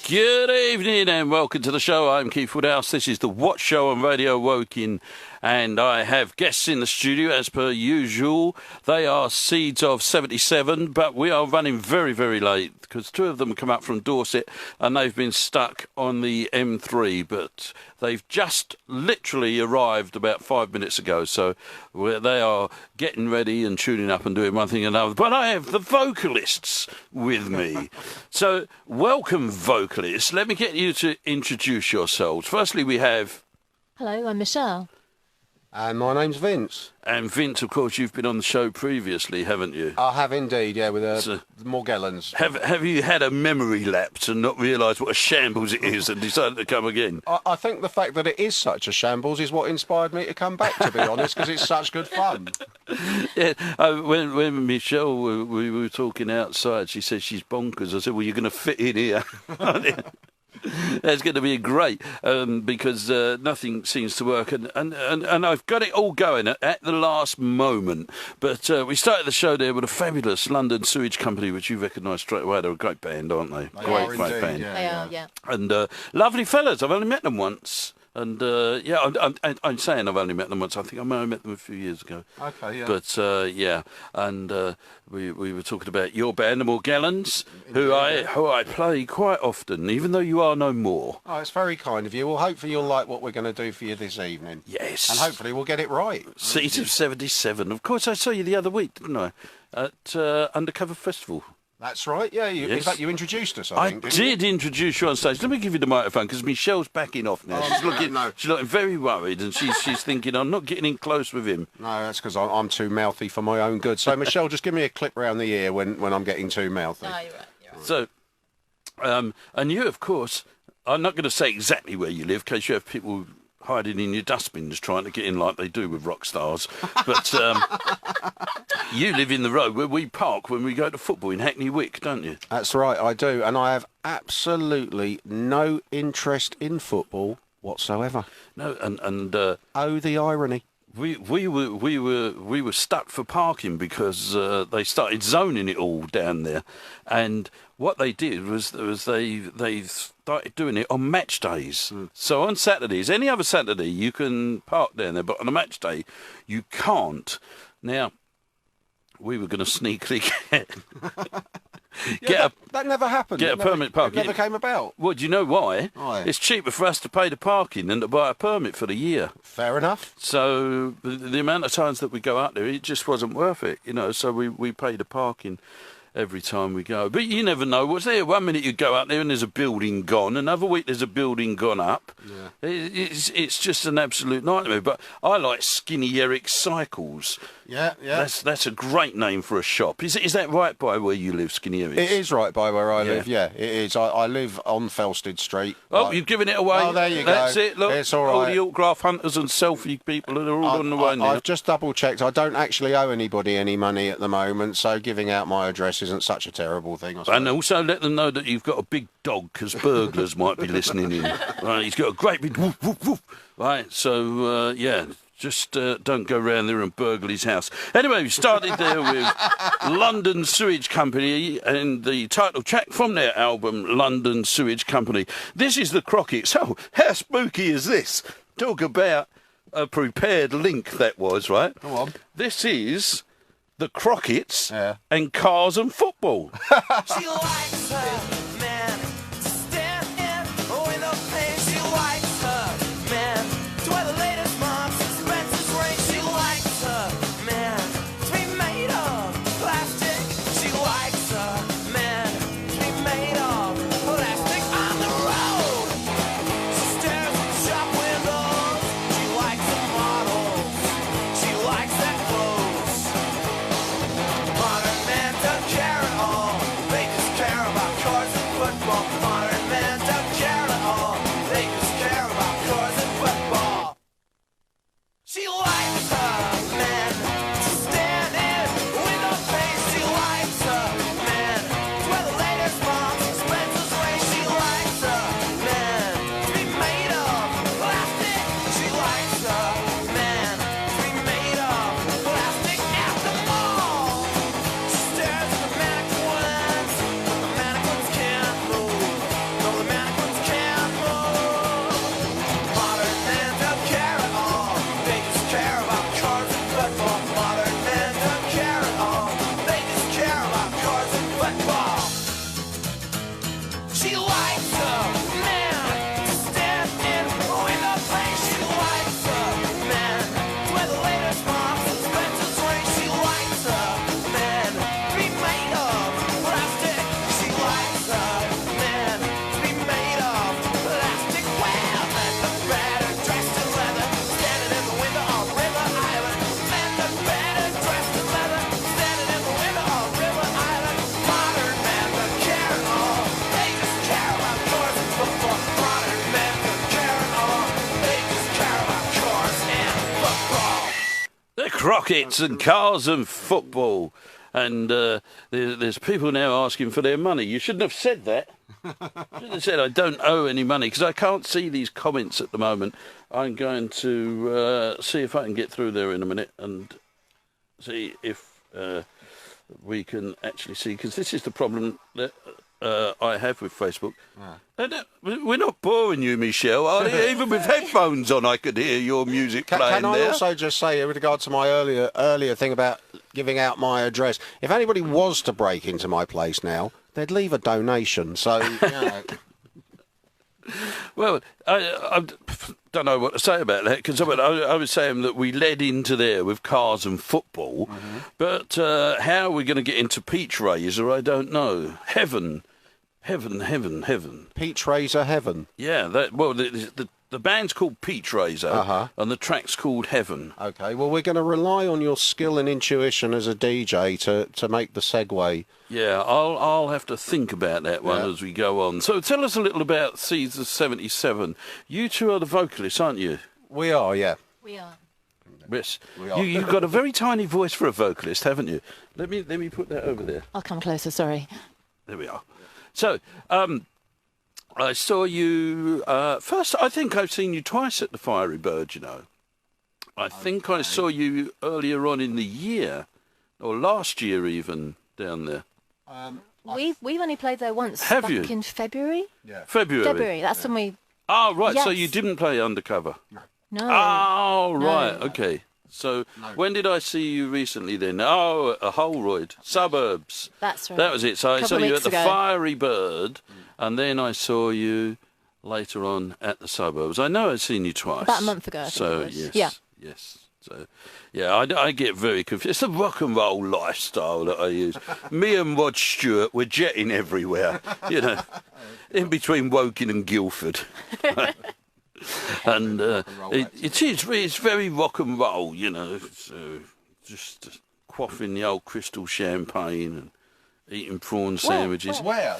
Good evening and welcome to the show. I'm Keith Woodhouse. This is the WOT Show on Radio Woking, and I have guests in the studio as per usual. They are Seeds of 77, but we are running very, very late because two of them come up from Dorset and they've been stuck on the M3, but they've just literally arrived about 5 minutes ago, so they are getting ready and tuning up and doing one thing and another. But I have the vocalists with me. So welcome, vocalists. Let me get you to introduce yourselves. Firstly, we have... Hello, I'm Michelle. And my name's Vince. And Vince, of course, you've been on the show previously, haven't you? I have indeed, yeah, with the Morgellons. Have you had a memory lapse and not realised what a shambles it is and decided to come again? I think the fact that it is such a shambles is what inspired me to come back, to be honest, because it's such good fun. Yeah, when Michelle, we were talking outside, she said she's bonkers. I said, well, you're going to fit in here. That's going to be great because nothing seems to work, and I've got it all going at the last moment. But we started the show there with a fabulous London Sewage Company, which you recognise straight away. They're a great band, aren't they? They are great band. Yeah. They are, yeah. And lovely fellas. I've only met them once. And yeah, I'm saying I've only met them once. I think I may have met them a few years ago. Okay, yeah. But yeah, and we were talking about your band, the Morgellons, who I play quite often, even though you are no more. Oh, it's very kind of you. Well, hopefully you'll like what we're going to do for you this evening. Yes. And hopefully we'll get it right. Seat of 77. Of course, I saw you the other week, didn't I? At Undercover Festival. That's right, yeah. In Yes. fact, you introduced us, I think, didn't did introduce you on stage. Let me give you the microphone, because Michelle's backing off now. She's looking, no. she's looking very worried, and she's thinking, I'm not getting in close with him. No, that's because I'm too mouthy for my own good. So, Michelle, just give me a clip round the ear when I'm getting too mouthy. No, you're right. So, and you, of course, I'm not going to say exactly where you live, in case you have people hiding in your dustbins trying to get in like they do with rock stars. But you live in the road where we park when we go to football in Hackney Wick, don't you? That's right, I do. And I have absolutely no interest in football whatsoever. No, and Oh, the irony. we were stuck for parking because they started zoning it all down there, and what they did was they started doing it on match days. So on Saturdays, any other Saturday, you can park down there, but on a match day, you can't. Now, we were going to sneakily That never happened. get a permit parking. It never came about. Well, do you know why? Why? It's cheaper for us to pay the parking than to buy a permit for the year. Fair enough. So the amount of times that we go out there, it just wasn't worth it, you know. So we pay the parking every time we go. But you never know what's there. One minute you go out there and there's a building gone. Another week there's a building gone up. Yeah. It's just an absolute nightmare. But I like Skinny Eric Cycles. Yeah. That's a great name for a shop. Is that right by where you live, Skinny Eric? It is right by where I live, yeah, it is. I live on Felsted Street. Oh, you've given it away. Oh, there you go. That's it. Look, it's all all right. the autograph hunters and selfie people are all on the way now. I've just double-checked. I don't actually owe anybody any money at the moment, so giving out my address isn't such a terrible thing, I suppose. And also let them know that you've got a big dog, because burglars might be listening in. Right, he's got a great big woof, woof, woof. Right, so, yeah, just don't go round there and burgle his house. Anyway, we started there with London Sewage Company and the title track from their album, London Sewage Company. This is the Crockett's. Oh, how spooky is this? Talk about a prepared link that was, right? Go on. This is the Crockett's Yeah. and Cars and Football. She likes her man to stand in window pane. She likes her man to wear the latest Marks and Spencer's ring. She likes her man to be made of plastic. She likes her man to be made of plastic on the road. She stares at the shop windows. She likes the models. She likes their clothes. Modern men don't care at all. They just care about cars and football. Modern men don't care at all. They just care about cars and football. She likes her men to stand in window pane. She likes her men to wear the latest Marks and Spencer's ring. She likes her men to be made of plastic. She likes her men to be made of plastic at the mall. She stares at the mannequins, but the mannequins can't move. No, the mannequins can't move. Modern men don't care at all. They just care about cars and football. Modern men don't care at all. They just care about cars and football. She likes her man to stand in window pane. She likes her man to wear the latest Marks and Spencer's ring. She likes her man to be made of plastic. She likes her man to be made of plastic. Well, men look better dressed in leather, standing in the window on River Island. Men look better dressed in leather, standing in the window on River Island. Modern men don't care at all. They just care about cars and football. Modern men don't care at all. They just care about cars and football. The Crockett's and Cars and Football. And there's people now asking for their money. You shouldn't have said that. You shouldn't have said I don't owe any money, because I can't see these comments at the moment. I'm going to see if I can get through there in a minute and see if we can actually see, because this is the problem that I have with Facebook. We're not boring you, Michelle. Even with headphones on, I could hear your music playing Can I there. also just say, with regard to my earlier thing about giving out my address, if anybody was to break into my place now, they'd leave a donation. So, you know. Well, I don't know what to say about that, because I was saying that we led into there with cars and football, but how are we going to get into Peach Razor, I don't know. Heaven. Peach Razor Heaven. Yeah, the band's called Peach Razor, and the track's called Heaven. Okay, well, we're going to rely on your skill and intuition as a DJ to make the segue. Yeah, I'll have to think about that one as we go on. So tell us a little about Caesar 77. You two are the vocalists, aren't you? We are, yeah. We are. Yes. We are. You've got a very tiny voice for a vocalist, haven't you? Let me put that over there. I'll come closer, sorry. There we are. So, I saw you first. I think I've seen you twice at the Fiery Bird. You know, I think I saw you earlier on in the year, or last year even, down there. We've only played there once. Have back you? in February? Yeah. February. That's when we... Oh, right. So Yes. you didn't play Undercover. No. Oh, right. No. Okay. So when did I see you recently then? Oh, a Holroyd. Suburbs. That's right. That was it. So I Couple saw of you at weeks the ago. Fiery Bird, and then I saw you later on at the Suburbs. I know I'd seen you twice. About a month ago, I think So it was. yes, Yeah. yes. So yeah, I get very confused. It's the rock and roll lifestyle that I use. Me and Rod Stewart, we're jetting everywhere. You know, in between Woking and Guildford. And it's very rock and roll, you know. So just quaffing the old crystal champagne and eating prawn sandwiches. Where?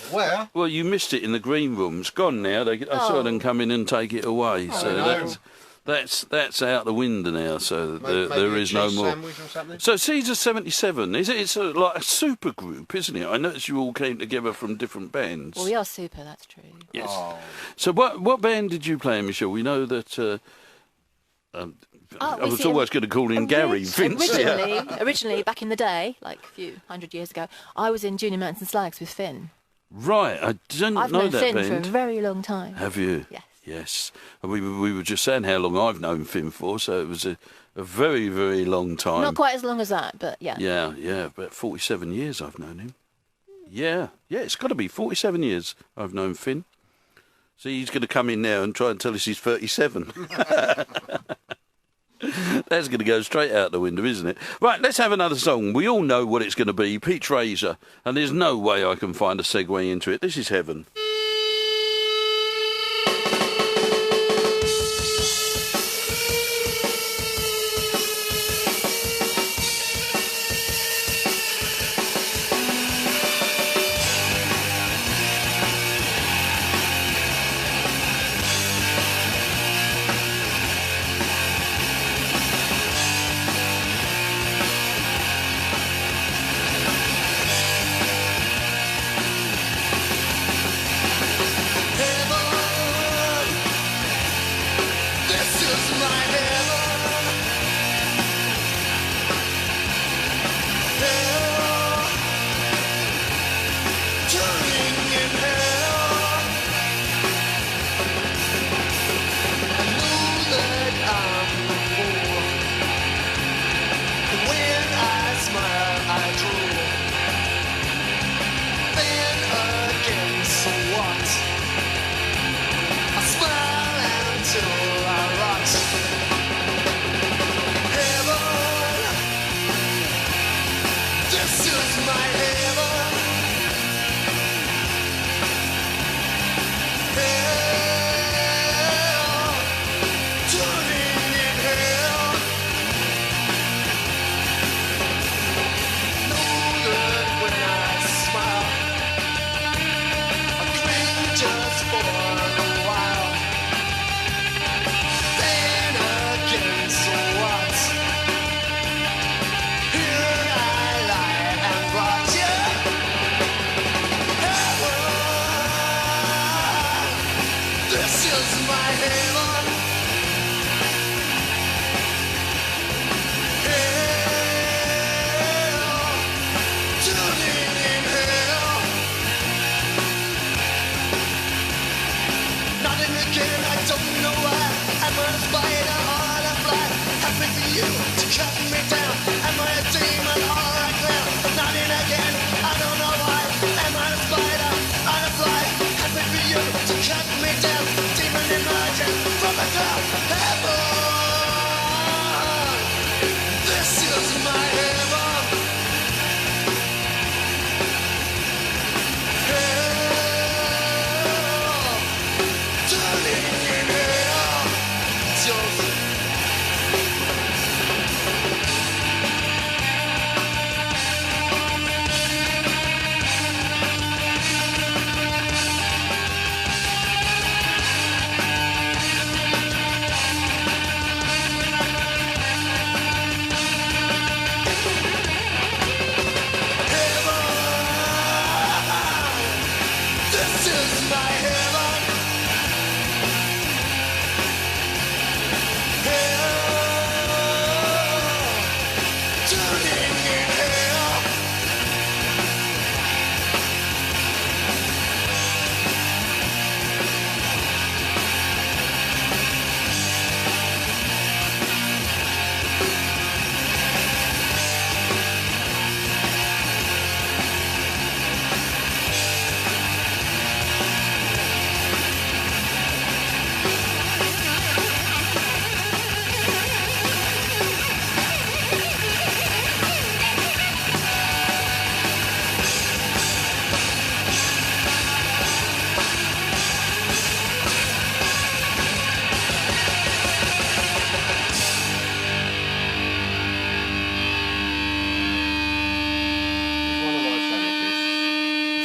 Well, you missed it in the green room. It's gone now. I saw them come in and take it away. So that's out the window now. So there is no more. So Caesar 77, it's like a super group, isn't it? I noticed you all came together from different bands. Well, we are super, that's true. Yes. So what band did you play, Michelle? We know that... I was always going to call in Gary Vince. Originally, back in the day, like a few hundred years ago, I was in Junior Mountain Slags with Finn. Right, I didn't I've know known that Finn band. for a very long time. Have you? Yes. Yes. And we were just saying how long I've known Finn for, so it was a very, very long time. Not quite as long as that, but yeah. Yeah, about 47 years I've known him. Yeah, it's got to be 47 years I've known Finn. So he's going to come in now and try and tell us he's 37. That's going to go straight out the window, isn't it? Right, let's have another song. We all know what it's going to be, Peach Razor, and there's no way I can find a segue into it. This is Heaven.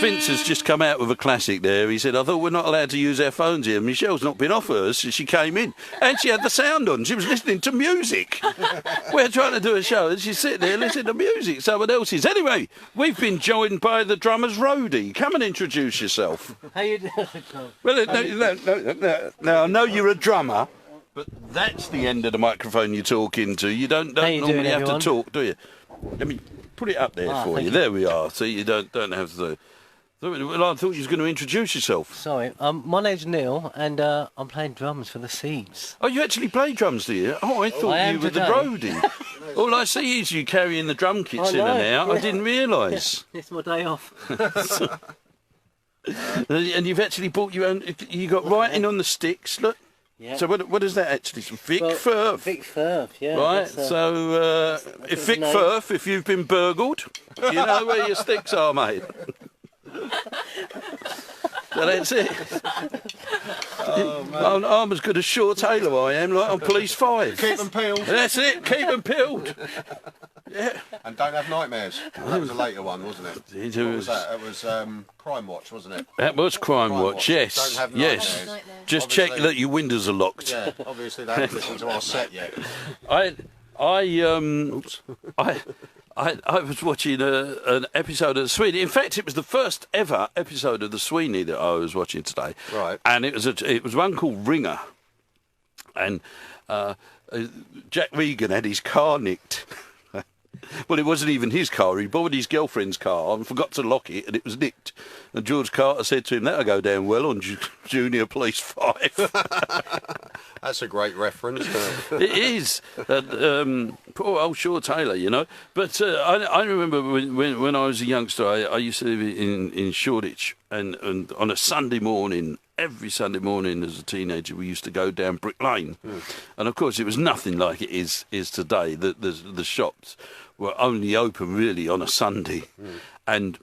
Vince has just come out with a classic there. He said, I thought we're not allowed to use our phones here. Michelle's not been off hers since she came in. And she had the sound on. She was listening to music. We're trying to do a show and she's sitting there listening to music, someone else's. Anyway, we've been joined by the drummer's roadie. Come and introduce yourself. How you doing? Well, no, I know you're a drummer, but that's the end of the microphone you talk into. You don't How you normally doing, have everyone? to talk, do you? Let me put it up there for thank you. you. There we are. So you don't have to. Well, I thought you was going to introduce yourself. Sorry, my name's Neil, and I'm playing drums for the Seeds. Oh, you actually play drums, do you? Oh, I thought I you am were the today. roadie. All I see is you carrying the drum kits I in and know, out. I yeah. didn't realise. It's my day off. And you've actually bought your own. You got writing on the sticks. Look. Yeah. So what is that actually? Vic Well, Firth. Vic Firth, yeah. Right, that's, so if Vic name. Firth, if you've been burgled, you know where your sticks are, mate. So that's it. I'm as good as Shaw Taylor, I am, like on Police 5. Keep them peeled That's it, keep them peeled. Yeah. and don't have nightmares. That was a later one, wasn't it? What was that? It was Crime Watch, wasn't it? That was Crime Watch, yes. Don't have Yes. nightmares. Just Obviously- check that your windows are locked. Yeah, obviously they haven't listened to our set yet. I was watching an episode of The Sweeney. In fact, it was the first ever episode of The Sweeney that I was watching today. Right. And it was one called Ringer. And Jack Regan had his car nicked. Well, it wasn't even his car. He borrowed his girlfriend's car and forgot to lock it, and it was nicked. And George Carter said to him, that'll go down well on Junior Police 5. That's a great reference. It is. Poor old Shaw Taylor, you know. But I remember when I was a youngster, I used to live in Shoreditch, and on a Sunday morning, every Sunday morning as a teenager, we used to go down Brick Lane. And of course, it was nothing like it is today. The shops were only open really on a Sunday. And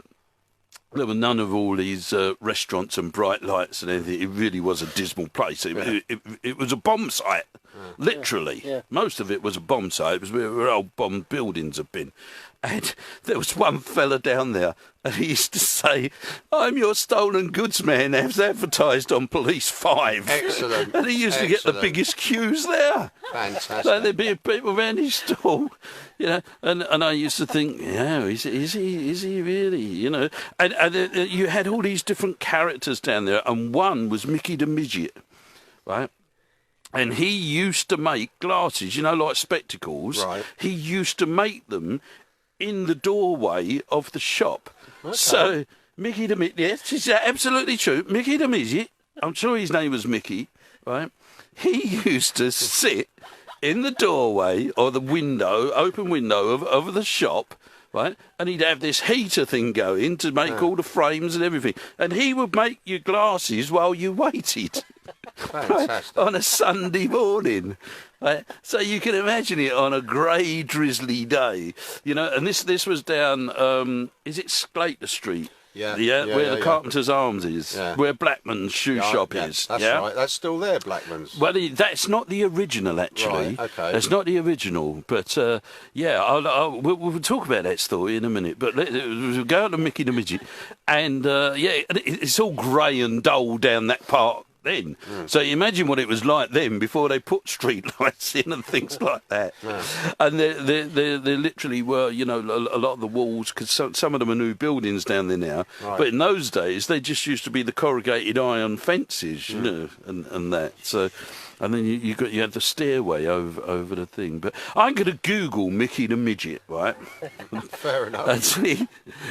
there were none of all these restaurants and bright lights and anything. It really was a dismal place. It was a bomb site, literally. Yeah. Most of it was a bomb site. It was where old bomb buildings have been. And there was one fella down there, and he used to say, I'm your stolen goods man, as advertised on Police 5. Excellent. And he used to get the Excellent. biggest queues there. Fantastic. So there'd be people around his stall, you know, and I used to think, yeah, is he really, you know? And you had all these different characters down there, and one was Mickey the Midget, right? And he used to make glasses, you know, like spectacles. Right. He used to make them in the doorway of the shop. Okay. So Mickey the Midget, yes, it's absolutely true. Mickey the Midget, I'm sure his name was Mickey, right? He used to sit in the doorway or the window, open window of the shop, right? And he'd have this heater thing going to make all the frames and everything. And he would make your glasses while you waited. Fantastic. On a Sunday morning. Right? So you can imagine it on a grey, drizzly day. You know, and this was down, is it Sclater Street? Yeah, where the yeah. Carpenter's Arms is, Yeah. where Blackman's shoe shop is. That's yeah? right. That's still there, Blackman's. Well, that's not the original, actually. Right, okay. That's not the original. But, we'll talk about that story in a minute. But we'll go on to Mickey the Midget. And, it's all grey and dull down that part then. So you imagine what it was like then before they put street lights in and things like that. And there literally were, you know, a lot of the walls, because some of them are new buildings down there now. Right. But in those days, they just used to be the corrugated iron fences, you know, and that. So, and then you had the stairway over the thing. But I'm going to Google Mickey the Midget, right? Fair enough. And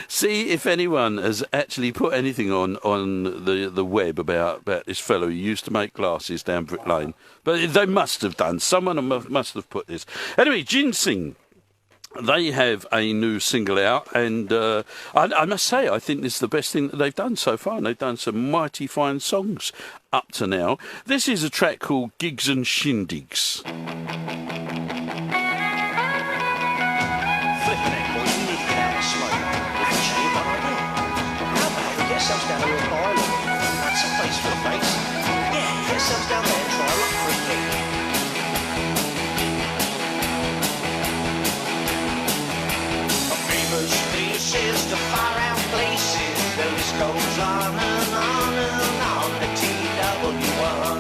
see if anyone has actually put anything on the web about this fellow who used to make glasses down Brick Lane. But they must have done. Someone must have put this. Anyway, Ginseng. They have a new single out, and I must say, I think this is the best thing that they've done so far. And they've done some mighty fine songs up to now. This is a track called Gigs and Shindigs. To far out places, there is goes on and on and on. The TW1.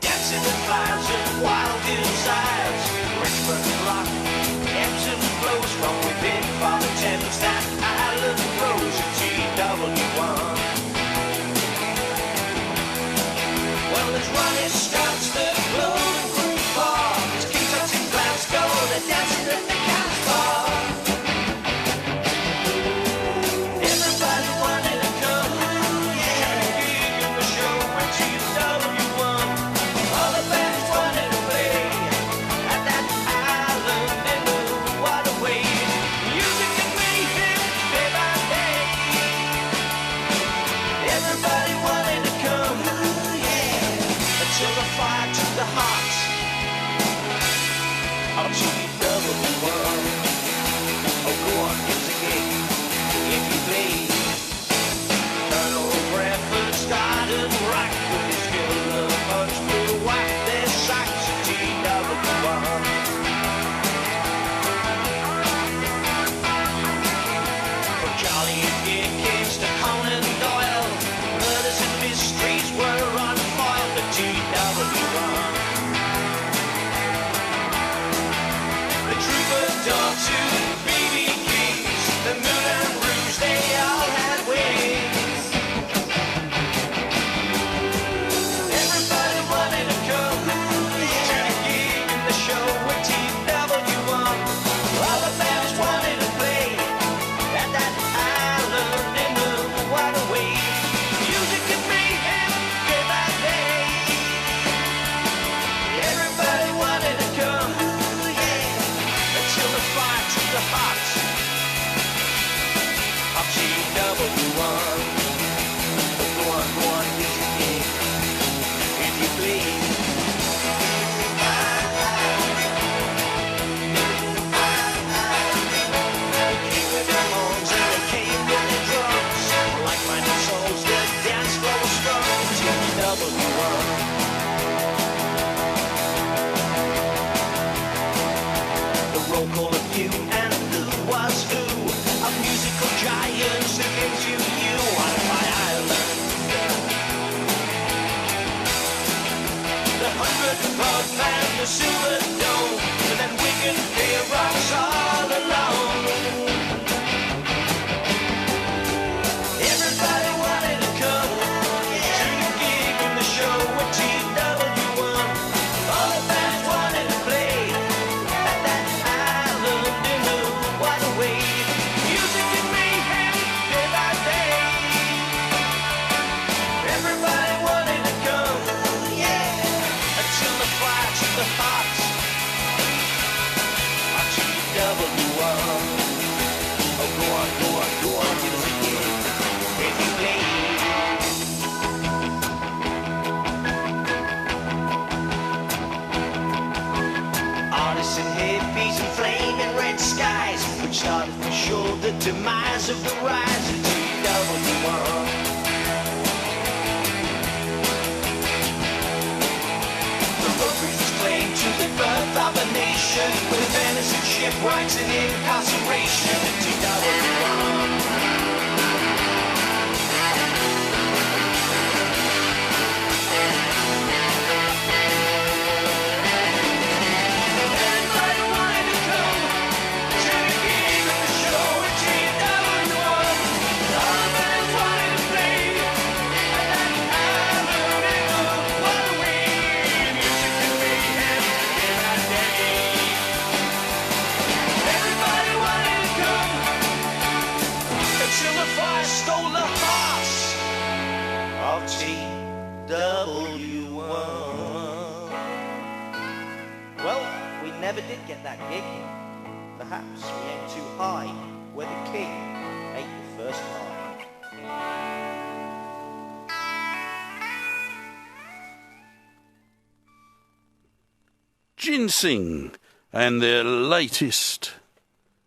Dancing in clouds and wild desires. Richmond rock ebbs and flows from within. Father Thames, that island grows. The TW1. Well, there's Ronnie Scott's the Golden Group Bar. There's King Tut's in Glasgow, they're dancing at the Cat's Bar. Everybody wanted to come, yeah, gig in the show at TW1. All the bands wanted to play at that island in the waterway. Music and mayhem, day by day. Everybody wanted to come, until the fire took the heart of TW1. Oh, go on, give us a gig, if you please. Colonel Bradford started rock with his killer punch through whack their socks at TW1. From Charlie and Dickens to Conan Doyle, murders and mysteries were unfoiled at TW1. The Troubadour to BB Kings, the Moulin Rouge, they all had wings. Everybody wanted to come to the gig in the show at TW1. All the bands wanted to play at that island in the waterway. Music and mayhem, day by day. Everybody wanted to come, yeah, until the fire took the heart of TW1. Go on, give us a gig, if you please. They came with their horns and they came with their drums. Like-minded souls, the dance floor was strong. TW1. The roll call of you and who was who, of musical giants who came to you on my island. The 100th Pub and the Silver Dome, and then Wigan Pier rocks all alone. Everybody wanted to come to the gig in the show at TW1. All the bands wanted to play at that island in the waterway. Music and mayhem, day by day. Everybody wanted to come, yeah, until the fire took the heart of TW1. Oh, go on, give us a gig, if you please. Artists and hippies and flaming red skies, which started for sure the demise of the rise of TW1. The road cruisers claim to the birth of a nation, with Venice and shipwrights and incarceration at TW1. Everybody wanted to come to the gig of the show at TW1. All the bands wanted to play at that island in the waterway. Music and mayhem, day by day. Everybody wanted to come until the fire stole the hearts of TW1. Well, we never did get that gig. Perhaps we aimed too high, where the king ate the first pie. Ginseng and their latest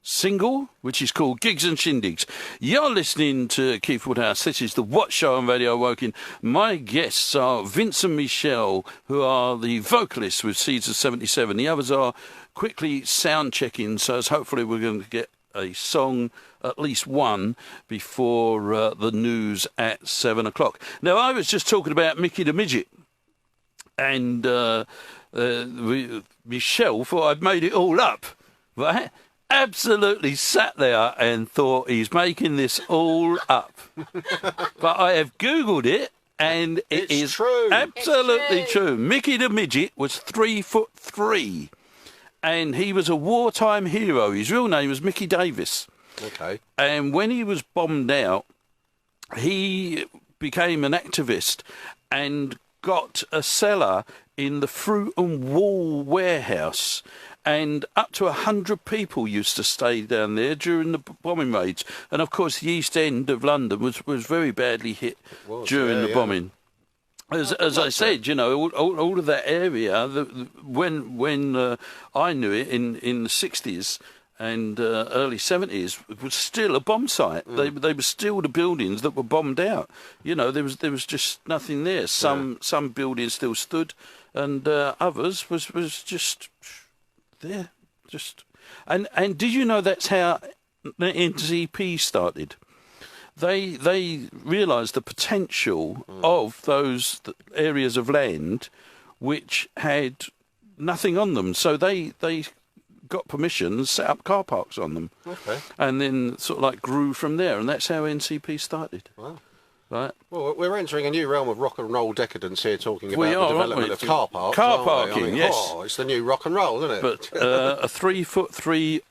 single, which is called Gigs and Shindigs. You're listening to Keith Woodhouse. This is the WOT Show on Radio Woking. My guests are Vince and Michelle, who are the vocalists with Seeds of 77. The others are quickly sound checking, so hopefully we're going to get a song, at least one, before the news at 7 o'clock. Now, I was just talking about Mickey the Midget, and Michelle thought I'd made it all up, right? Absolutely sat there and thought he's making this all up. But I have Googled it, and it is true. Absolutely It's true. Mickey the Midget was 3'3", and he was a wartime hero. His real name was Mickey Davis. Okay. And when he was bombed out, he became an activist and got a cellar in the Fruit and Wool warehouse. And up to 100 people used to stay down there during the bombing raids. And, of course, the East End of London was very badly hit during the bombing. As I said, you know, all of that area, when I knew it in the 60s and early 70s, it was still a bomb site. They were still the buildings that were bombed out. You know, there was just nothing there. Some buildings still stood, and others was just there. And did you know that's how the NCP started? They realised the potential of those areas of land which had nothing on them. So they got permission and set up car parks on them. Okay. And then sort of like grew from there. And that's how NCP started. Wow. Right. Well, we're entering a new realm of rock and roll decadence here, talking about We the are, aren't development we? of car parks. Car aren't we? parking, I mean, yes. Oh, it's the new rock and roll, isn't it? But a 3'3"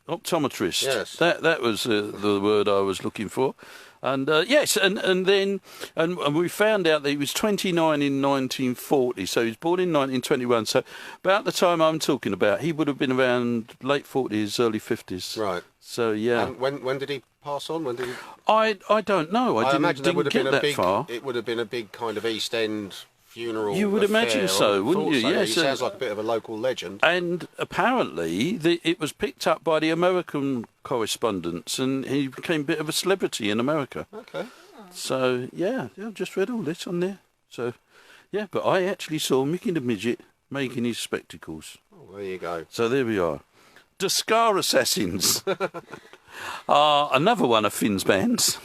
optometrist. Yes. That was the word I was looking for. And yes, and then we found out that he was 29 in 1940, so he was born in 1921. So about the time I'm talking about, he would have been around late 40s, early 50s. Right. So yeah. And when did he pass on? When did he... I don't know. I imagine there would didn't have get been that far. It would have been a big kind of East End funeral. You would affair. imagine so, wouldn't you? So. Yes. He sounds like a bit of a local legend. And apparently, it was picked up by the American correspondents, and he became a bit of a celebrity in America. Okay. So, yeah, I've just read all this on there. So, yeah, but I actually saw Mickey the Midget making his spectacles. Oh, there you go. So there we are. The Scar Assassins are another one of Finn's bands.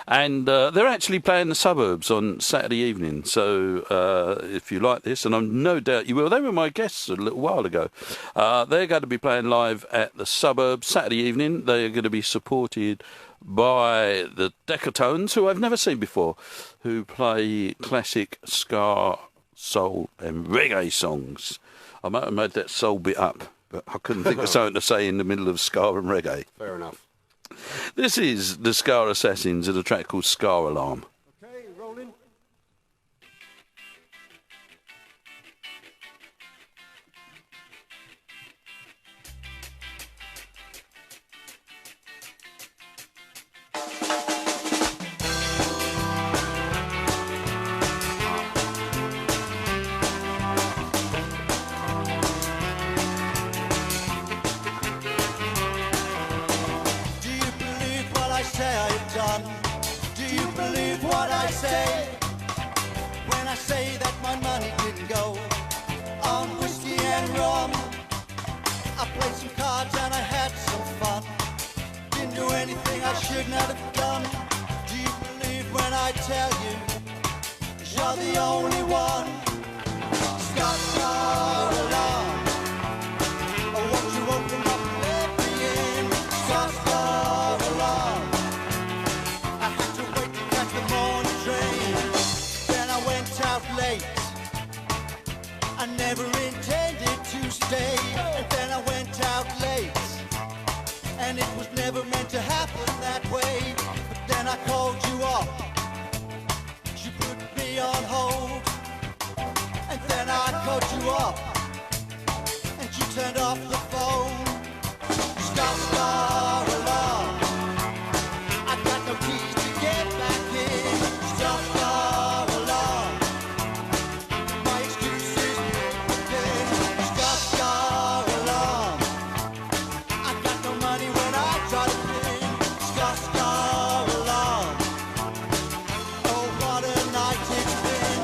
And they're actually playing the Suburbs on Saturday evening. So if you like this, and I'm no doubt you will, they were my guests a little while ago. They're going to be playing live at the Suburbs Saturday evening. They are going to be supported by the Decatones, who I've never seen before, who play classic ska, soul and reggae songs. I might have made that soul bit up, but I couldn't think of something to say in the middle of ska and reggae. Fair enough. This is the Scar Assassins at a track called Scar Alarm. Okay, rolling. Do you believe what I say I've done? Do you believe what I say? When I say that my money didn't go on whiskey and rum, I played some cards and I had some fun. Didn't do anything I should not have done. Do you believe when I tell you you're the only one? Scar, scar alarm. Oh, won't you open up and let me in? Scar, scar alarm. I had to wait to catch the morning train. Then I went out late. I never intended to stay. And then I went out late. And it was never meant to happen that way. But then I called you up. You put me on hold. And then I called you up. And you turned off the phone. Star, star alarm. I got no keys to get back in. Star, star alarm. My excuse is again. Star, star alarm. I got no money when I try to pin. Star, star alarm. Oh, what a night it's been.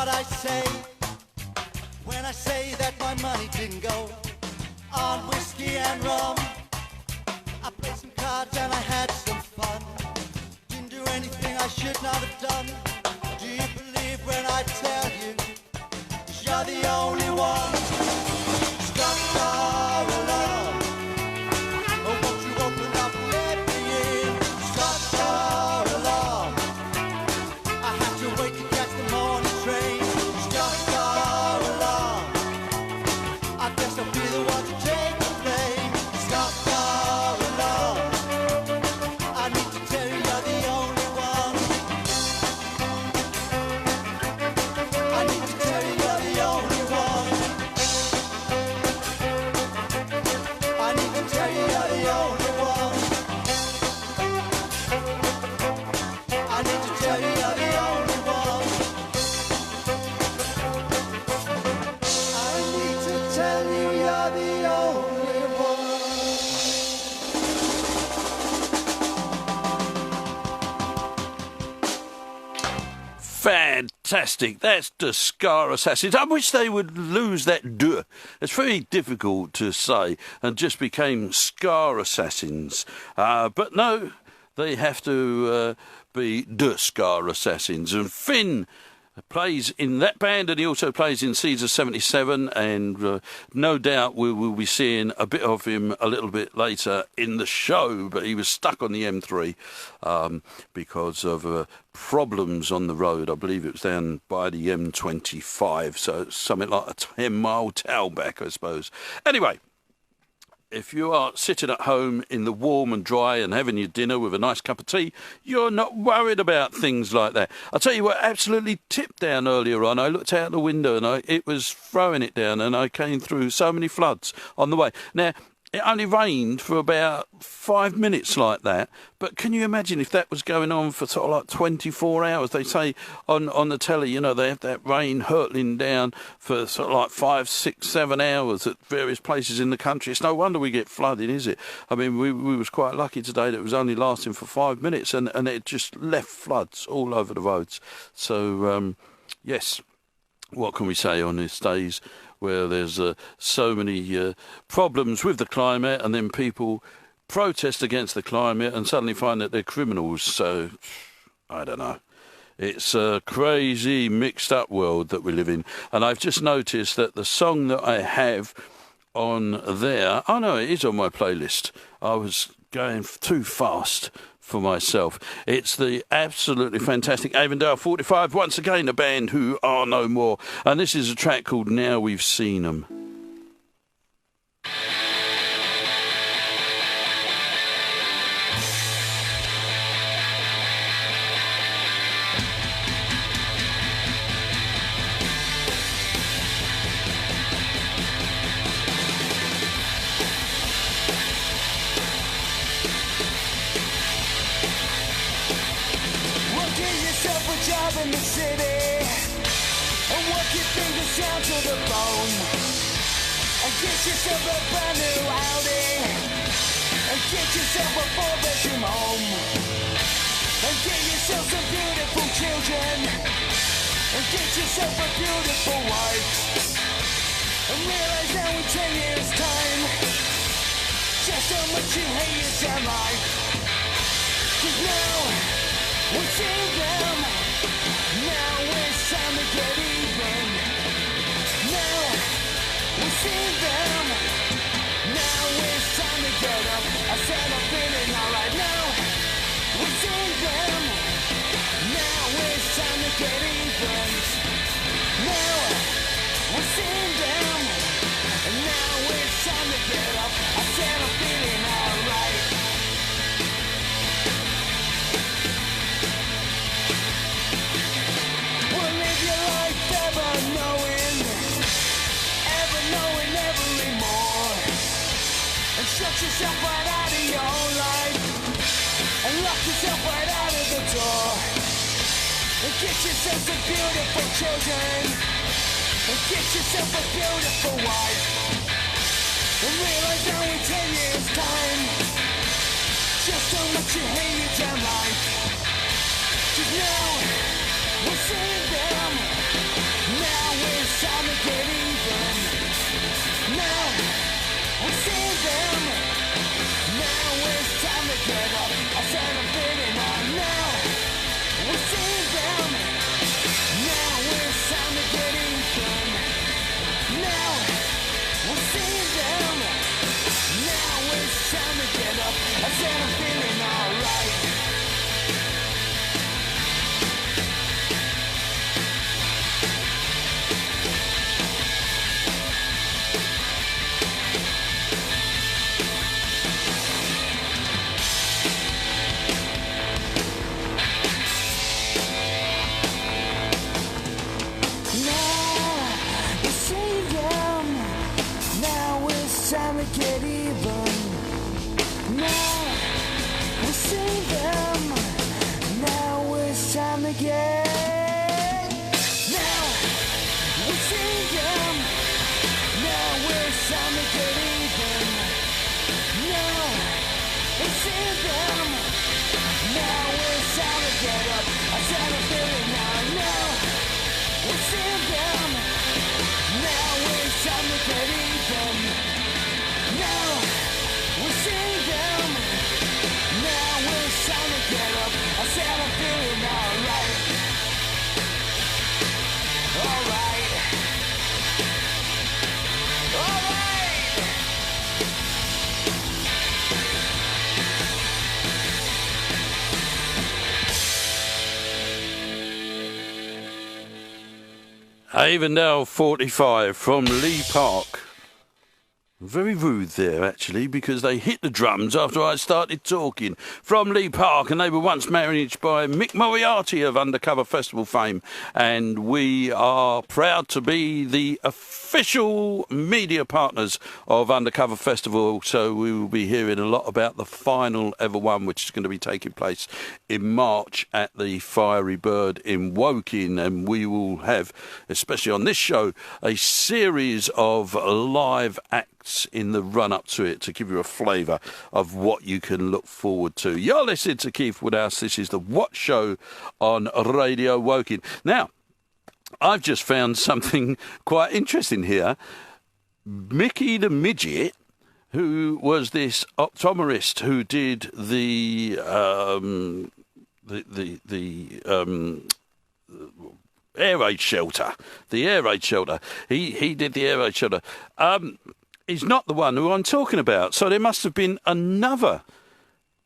what I say when I say that my money didn't go on whiskey and rum. I played some cards and I had some fun. Didn't do anything I should not have done. Do you believe when I tell you you're the only one? Stop our alarm. Oh, won't you open up and let me in? Stop our alarm. I have to wait to catch the morning train. Stop our alarm. I guess I'll be the one to take the blame. Stop our alarm. I need to tell you you're the only one. I need to tell you you're the only one. I need to tell you you're the only one. I need to tell you you're the only one. I need to tell you you're the only one. Fantastic. That's the Scar Assassins. I wish they would lose that duh. It's very difficult to say and just became Scar Assassins. But no, they have to be the Scar Assassins. And Finn plays in that band, and he also plays in Seeds of 77, and no doubt we will be seeing a bit of him a little bit later in the show, but he was stuck on the M3 because of problems on the road. I believe it was down by the M25, so it's something like a 10-mile tailback, I suppose. Anyway, if you are sitting at home in the warm and dry and having your dinner with a nice cup of tea, you're not worried about things like that. I'll tell you what, absolutely tipped down earlier on. I looked out the window and it was throwing it down, and I came through so many floods on the way. Now, it only rained for about 5 minutes like that, but can you imagine if that was going on for sort of like 24 hours? They say on the telly, you know, they have that rain hurtling down for sort of like 5, 6, 7 hours at various places in the country. It's no wonder we get flooding, is it? I mean, we was quite lucky today that it was only lasting for 5 minutes, and it just left floods all over the roads. So, yes, what can we say on these days where there's so many problems with the climate, and then people protest against the climate and suddenly find that they're criminals. So, I don't know. It's a crazy, mixed-up world that we live in. And I've just noticed that the song that I have on there... Oh, no, it is on my playlist. I was going too fast for myself. It's the absolutely fantastic Avondale 45, once again a band who are no more, and this is a track called Now We've Seen 'Em. In the city, and work your fingers down to the bone, and get yourself a brand new Audi, and get yourself a 4-bedroom home, and get yourself some beautiful children, and get yourself a beautiful wife, and realize now in 10 years time just how much you hate your damn life. 'Cause now we've seen them. Now it's time to get even. Now we've seen them. Now it's time to get up. I said I'm feeling alright now. We've seen them. Now it's time to get even. Now we've seen them. And now it's time to get up. I said I'm feeling alright. Shut yourself right out of your own life, and lock yourself right out of the door, and get yourself some beautiful children, and get yourself a beautiful wife, and realize now in 10 years time just how much you hate your damn life. 'Cause now we're seeing them. time to get even. Now we see them. Now it's time to get. Now we see them. Now it's time to get even. Now we see them. Now it's time to get up. I tell the feeling now. Now we see them. Now it's time to get even. Now we see them. Now it's time to get up. I said I'm feeling alright. Alright. Alright. Avondale 45 from Lee Park. Very rude there, actually, because they hit the drums after I started talking. From Lee Park, and they were once managed by Mick Moriarty of Undercover Festival fame. And we are proud to be the official media partners of Undercover Festival. So we will be hearing a lot about the final ever one, which is going to be taking place in March at the Fiery Bird in Woking. And we will have, especially on this show, a series of live acts in the run-up to it to give you a flavour of what you can look forward to. You're listening to Keith Woodhouse. This is the WOT Show on Radio Woking. Now, I've just found something quite interesting here. Mickey the Midget, who was this optometrist who did the air raid shelter. The air raid shelter. He did the air raid shelter. He's not the one who I'm talking about. So there must have been another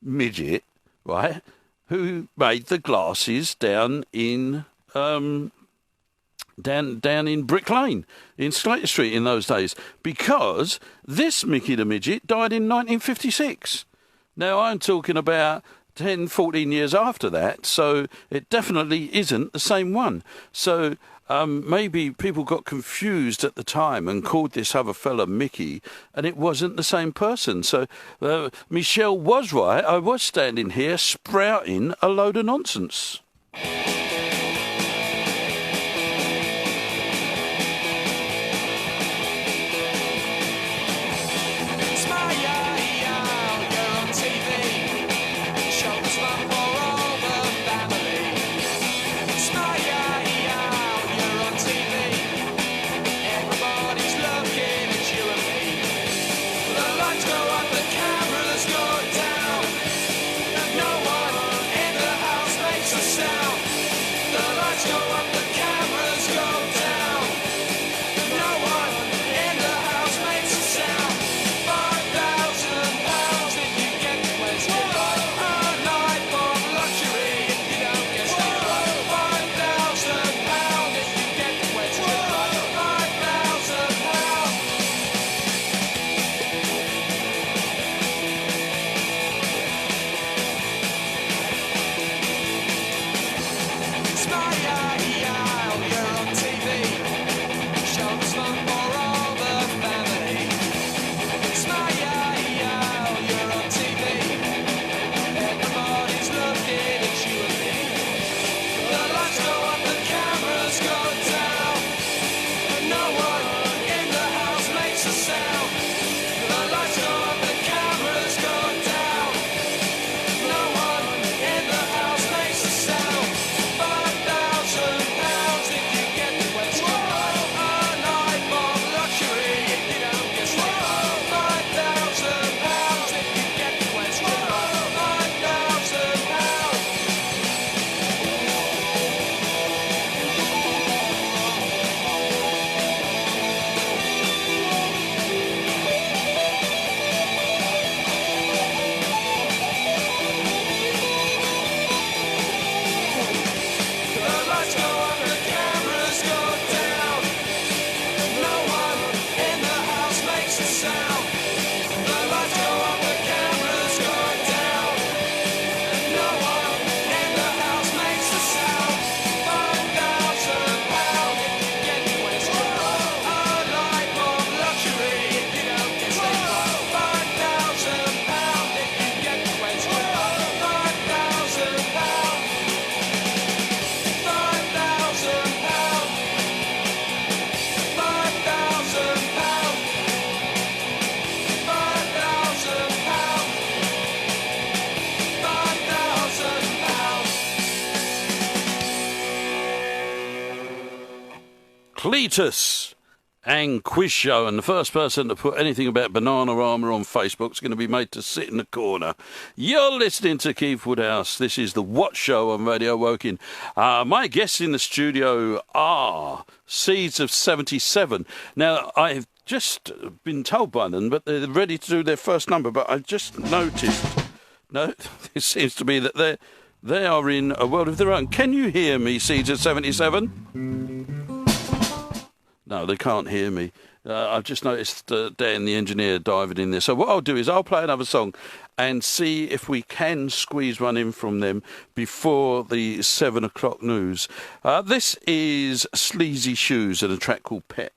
midget, right, who made the glasses down in down in Brick Lane, in Slater Street in those days, because this Mickey the Midget died in 1956. Now, I'm talking about 10, 14 years after that, so it definitely isn't the same one. So maybe people got confused at the time and called this other fella Mickey, and it wasn't the same person. So Michelle was right. I was standing here sprouting a load of nonsense. No one in the house makes a sound. Cletus and Quiz Show, and the first person to put anything about Bananarama on Facebook is going to be made to sit in the corner. You're listening to Keith Woodhouse. This is the WOT Show on Radio Woking. My guests in the studio are Seeds of 77. Now, I've just been told by them, but they're ready to do their first number, but I've just noticed, it seems to be that they are in a world of their own. Can you hear me, Seeds of 77? No, they can't hear me. I've just noticed Dan, the engineer, diving in there. So what I'll do is I'll play another song and see if we can squeeze one in from them before the 7 o'clock news. This is Sleazy Shoes and a track called Pet.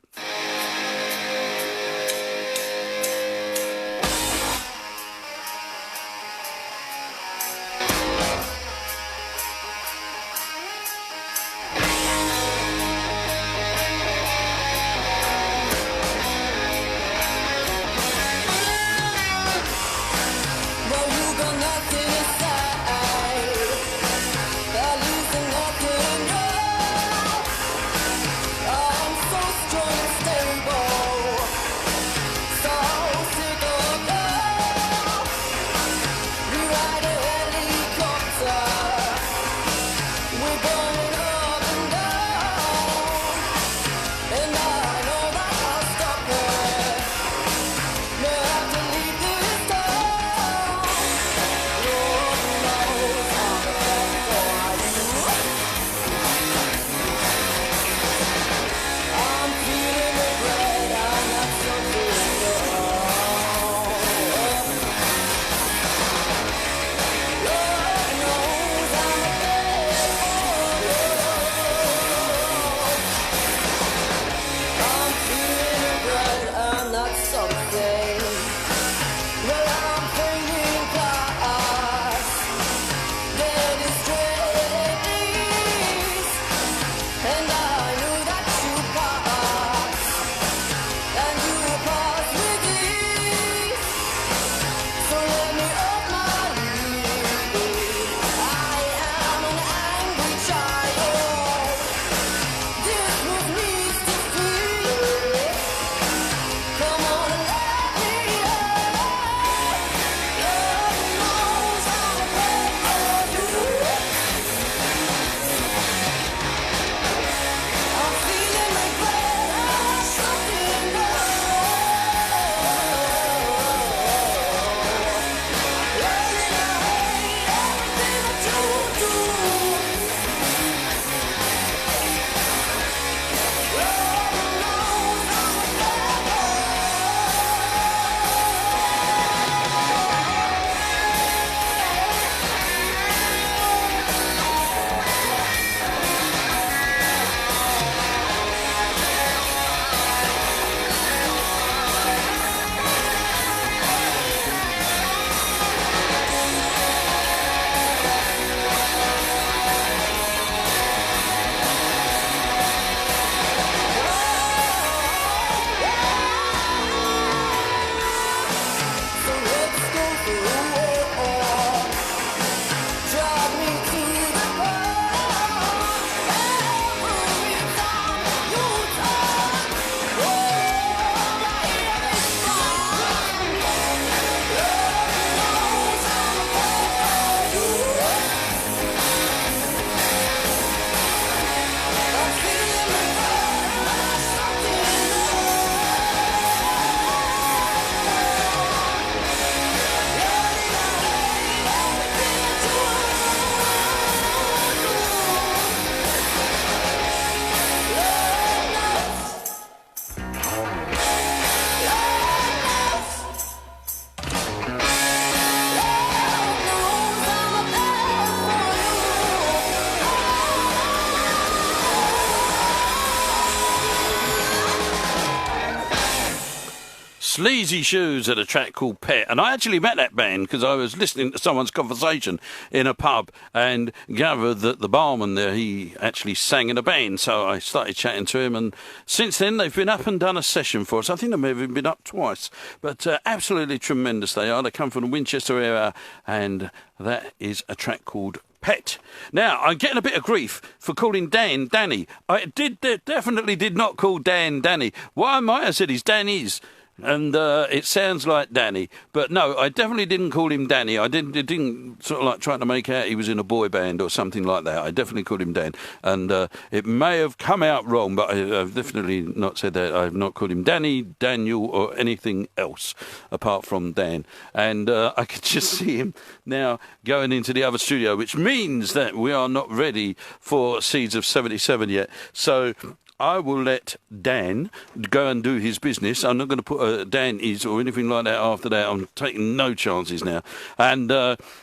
Sleazy Shoes at a track called Pet. And I actually met that band because I was listening to someone's conversation in a pub and gathered that the barman there, he actually sang in a band. So I started chatting to him, and since then they've been up and done a session for us. I think they may have even been up twice. But absolutely tremendous they are. They come from the Winchester area, and that is a track called pet. Now, I'm getting a bit of grief for calling Dan Danny. I definitely did not call Dan Danny. Why might I said he's Danny's? And it sounds like Danny. But no, I definitely didn't call him Danny. I didn't sort of like trying to make out he was in a boy band or something like that. I definitely called him Dan. And it may have come out wrong, but I've definitely not said that. I've not called him Danny, Daniel, or anything else apart from Dan. And I could just see him now going into the other studio, which means that we are not ready for Seeds of 77 yet. So I will let Dan go and do his business. I'm not going to put Dan is or anything like that after that. I'm taking no chances now. And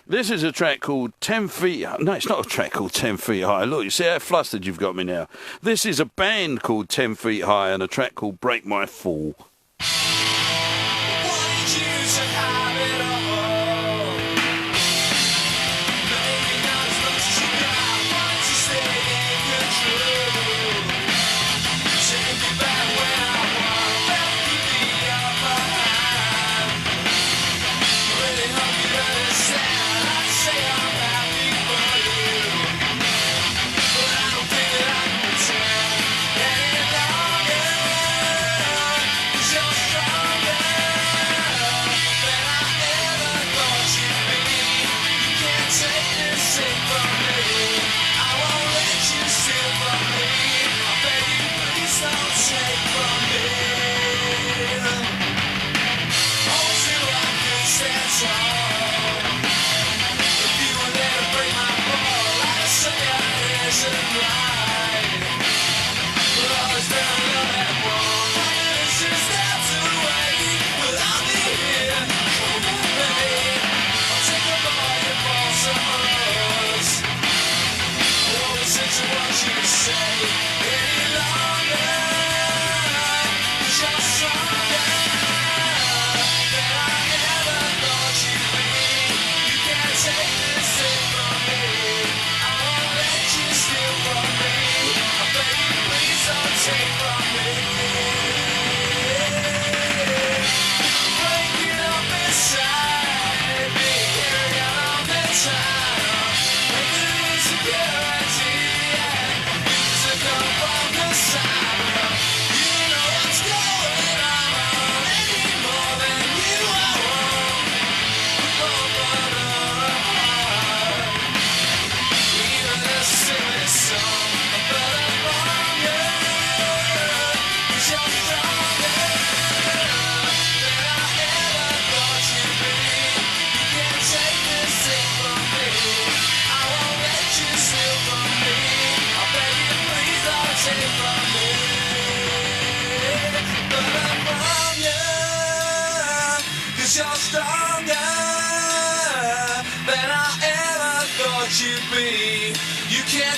this is a track called 10 Feet... No, it's not a track called 10 Feet High. Look, you see how flustered you've got me now. This is a band called 10 Feet High and a track called Break My Fall.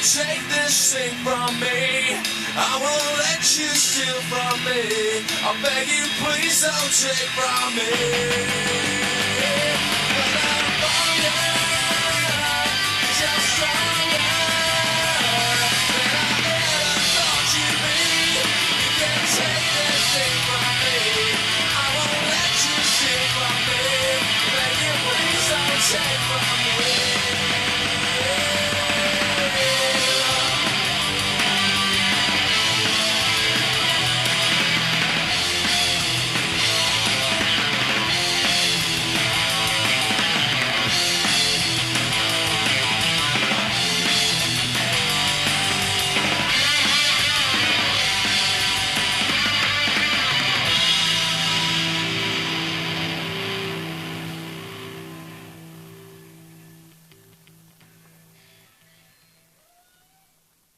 Take this thing from me. I won't let you steal from me. I beg you, please don't take from me. But I'm stronger, just stronger than I ever thought you'd be. You can't take this thing from me. I won't let you steal from me. I beg you, please don't take from me.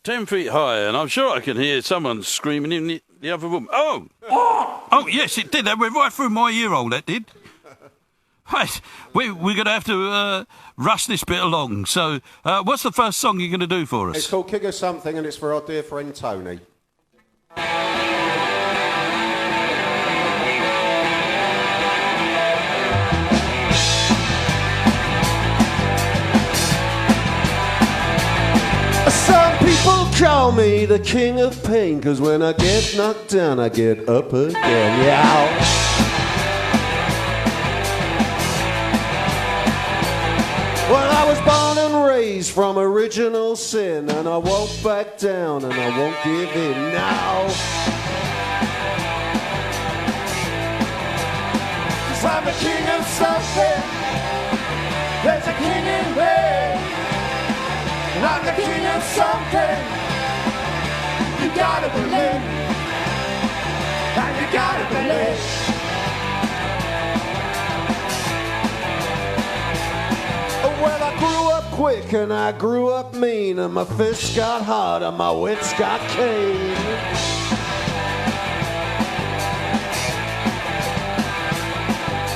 "10 Feet High," and I'm sure I can hear someone screaming in the other room. Oh, yes, it did. That went right through my ear hole, that did. Right, we're going to have to rush this bit along. So, what's the first song you're going to do for us? It's called Kick of Something, and it's for our dear friend Tony. Some people call me the king of pain, 'cause when I get knocked down, I get up again, yeah. Well, I was born and raised from original sin, and I won't back down and I won't give in now. 'Cause I'm the king of something. There's a king in me. And I'm the king of something. You gotta believe. And you gotta believe. Well, I grew up quick and I grew up mean, and my fists got hard and my wits got keen.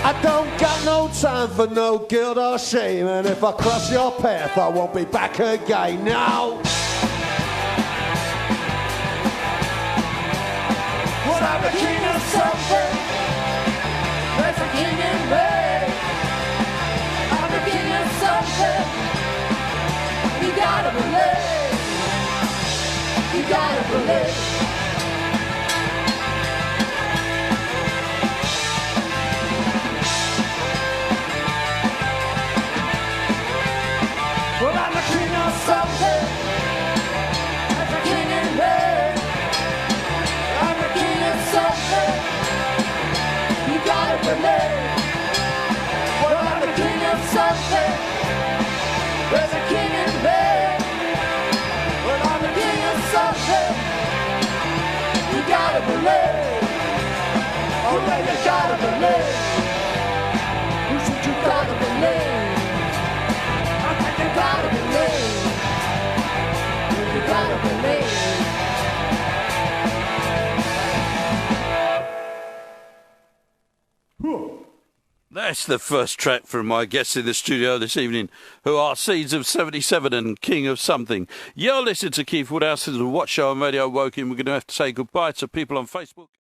I don't got no time for no guilt or shame, and if I cross your path, I won't be back again. No. Well, I'm the king of something. There's a king in me. I'm the king of something. You gotta believe. You gotta believe. Well, I'm the king of something. There's a king in me. I'm the king of something. You gotta believe. Well, I'm the king of something. There's a king in me. Well, I'm the king of something. You gotta believe. Oh, yeah, you gotta believe. You said you gotta believe. I think you gotta believe. You gotta believe. That's the first track from my guests in the studio this evening, who are Seeds of 77 and King of Something. You're listening to Keith Woodhouse. This is the WOT Show on Radio Woking. We're going to have to say goodbye to people on Facebook.